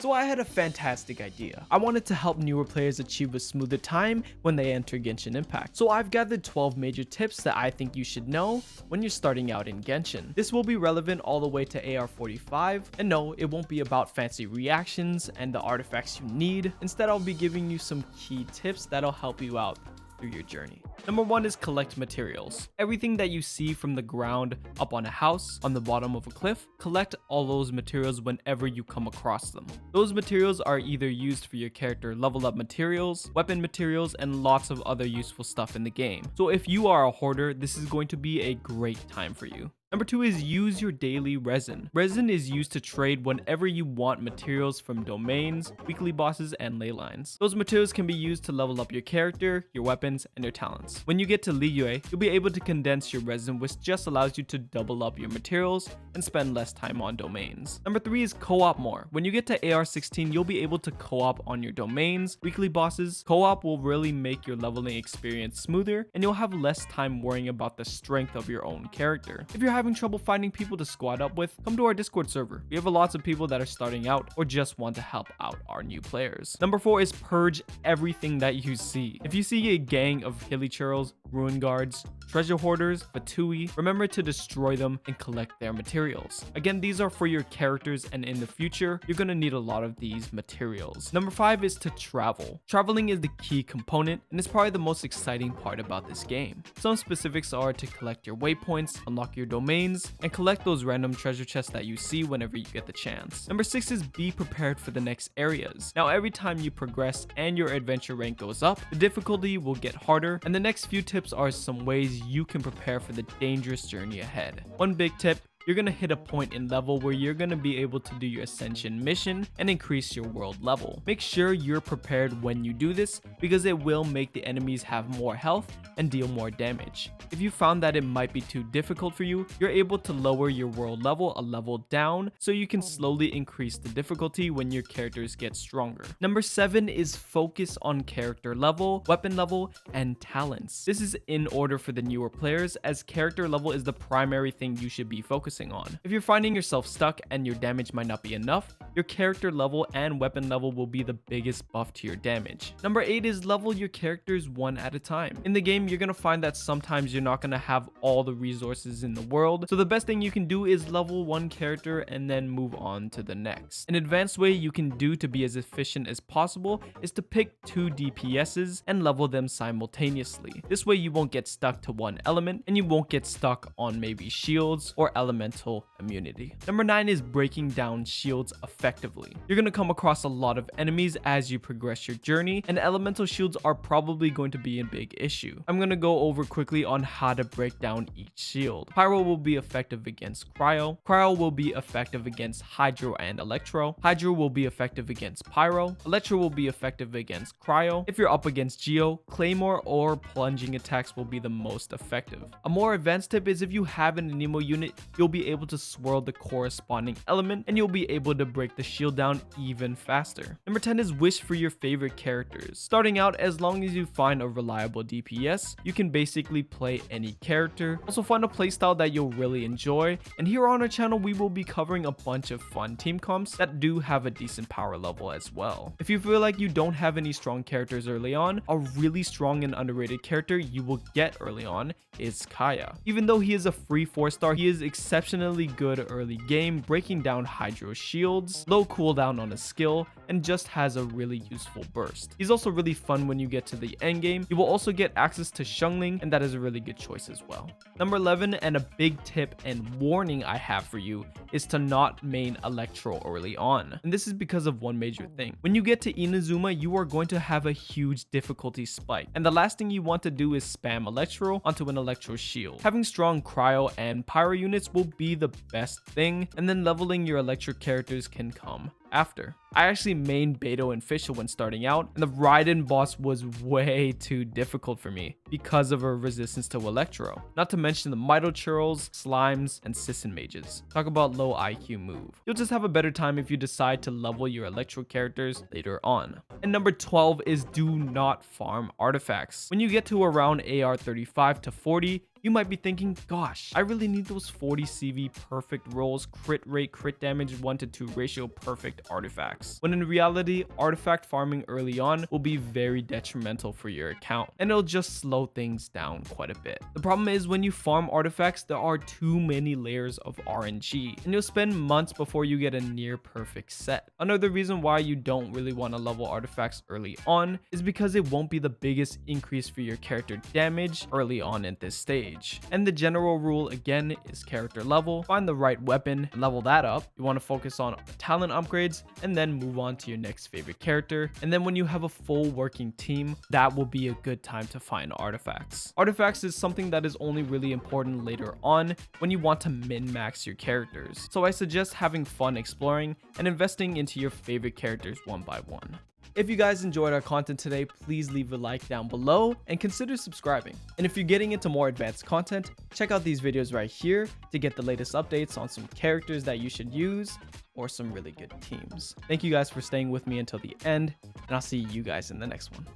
So I had a fantastic idea. I wanted to help newer players achieve a smoother time when they enter Genshin Impact. So I've gathered 12 major tips that I think you should know when you're starting out in Genshin. This will be relevant all the way to AR 45, and no, it won't be about fancy reactions and the artifacts you need. Instead, I'll be giving you some key tips that'll help you out through your journey. Number 1 is collect materials. Everything that you see from the ground, up on a house, on the bottom of a cliff, collect all those materials whenever you come across them. Those materials are either used for your character level up materials, weapon materials, and lots of other useful stuff in the game. So if you are a hoarder, this is going to be a great time for you. Number 2 is use your daily resin. Resin is used to trade whenever you want materials from domains, weekly bosses, and ley lines. Those materials can be used to level up your character, your weapons, and your talents. When you get to Liyue, you'll be able to condense your resin, which just allows you to double up your materials and spend less time on domains. Number 3 is co-op more. When you get to AR 16, you'll be able to co-op on your domains, weekly bosses. Co-op will really make your leveling experience smoother, and you'll have less time worrying about the strength of your own character. If you're having trouble finding people to squad up with, come to our Discord server. We have lots of people that are starting out or just want to help out our new players. Number 4 is purge everything that you see. If you see a gang of Hilichurls, Ruin Guards, Treasure Hoarders, Fatui, remember to destroy them and collect their materials. Again, these are for your characters, and in the future, you're gonna need a lot of these materials. Number 5 is to travel. Traveling is the key component, and it's probably the most exciting part about this game. Some specifics are to collect your waypoints, unlock your domains, and collect those random treasure chests that you see whenever you get the chance. Number 6 is be prepared for the next areas. Now, every time you progress and your adventure rank goes up, the difficulty will get harder, and the next few tips are some ways you can prepare for the dangerous journey ahead. One big tip: you're gonna hit a point in level where you're gonna be able to do your ascension mission and increase your world level. Make sure you're prepared when you do this, because it will make the enemies have more health and deal more damage. If you found that it might be too difficult for you, you're able to lower your world level a level down so you can slowly increase the difficulty when your characters get stronger. Number 7 is focus on character level, weapon level, and talents. This is in order for the newer players, as character level is the primary thing you should be focusing on. If you're finding yourself stuck and your damage might not be enough, your character level and weapon level will be the biggest buff to your damage. Number 8 is level your characters one at a time. In the game, you're gonna find that sometimes you're not gonna have all the resources in the world, so the best thing you can do is level one character and then move on to the next. An advanced way you can do to be as efficient as possible is to pick 2 DPSs and level them simultaneously. This way you won't get stuck to one element, and you won't get stuck on maybe shields or elemental immunity. Number 9 is breaking down shields effectively. You're going to come across a lot of enemies as you progress your journey, and elemental shields are probably going to be a big issue. I'm going to go over quickly on how to break down each shield. Pyro will be effective against Cryo. Cryo will be effective against Hydro and Electro. Hydro will be effective against Pyro. Electro will be effective against Cryo. If you're up against Geo, Claymore or plunging attacks will be the most effective. A more advanced tip is if you have an Anemo unit, you'll be able to swirl the corresponding element, and you'll be able to break the shield down even faster. Number 10 is wish for your favorite characters. Starting out, as long as you find a reliable DPS, you can basically play any character. Also find a playstyle that you'll really enjoy, and here on our channel we will be covering a bunch of fun team comps that do have a decent power level as well. If you feel like you don't have any strong characters early on, a really strong and underrated character you will get early on is Kaya. Even though he is a free 4-star, he is exceptionally good early game, breaking down Hydro shields, low cooldown on a skill, and just has a really useful burst. He's also really fun when you get to the end game. You will also get access to Shungling, and that is a really good choice as well. Number 11, and a big tip and warning I have for you, is to not main Electro early on. And this is because of one major thing. When you get to Inazuma, you are going to have a huge difficulty spike, and the last thing you want to do is spam Electro onto an Electro shield. Having strong Cryo and Pyro units will be the best thing, and then leveling your Electric characters can come after. I actually mained Beto and Fischl when starting out, and the Raiden boss was way too difficult for me because of her resistance to Electro. Not to mention the Mitochurls, Slimes, and Sisson mages. Talk about low IQ move. You'll just have a better time if you decide to level your Electro characters later on. And number 12 is do not farm artifacts. When you get to around AR 35 to 40, You might be thinking, gosh, I really need those 40 CV perfect rolls, crit rate, crit damage, 1-to-2 ratio perfect artifacts. When in reality, artifact farming early on will be very detrimental for your account, and it'll just slow things down quite a bit. The problem is when you farm artifacts, there are too many layers of RNG, and you'll spend months before you get a near perfect set. Another reason why you don't really want to level artifacts early on is because it won't be the biggest increase for your character damage early on at this stage. And the general rule again is character level, find the right weapon, level that up. You want to focus on talent upgrades and then move on to your next favorite character. And then when you have a full working team, that will be a good time to find artifacts. Artifacts is something that is only really important later on when you want to min-max your characters. So I suggest having fun exploring and investing into your favorite characters one by one. If you guys enjoyed our content today, please leave a like down below and consider subscribing. And if you're getting into more advanced content, check out these videos right here to get the latest updates on some characters that you should use or some really good teams. Thank you guys for staying with me until the end, and I'll see you guys in the next one.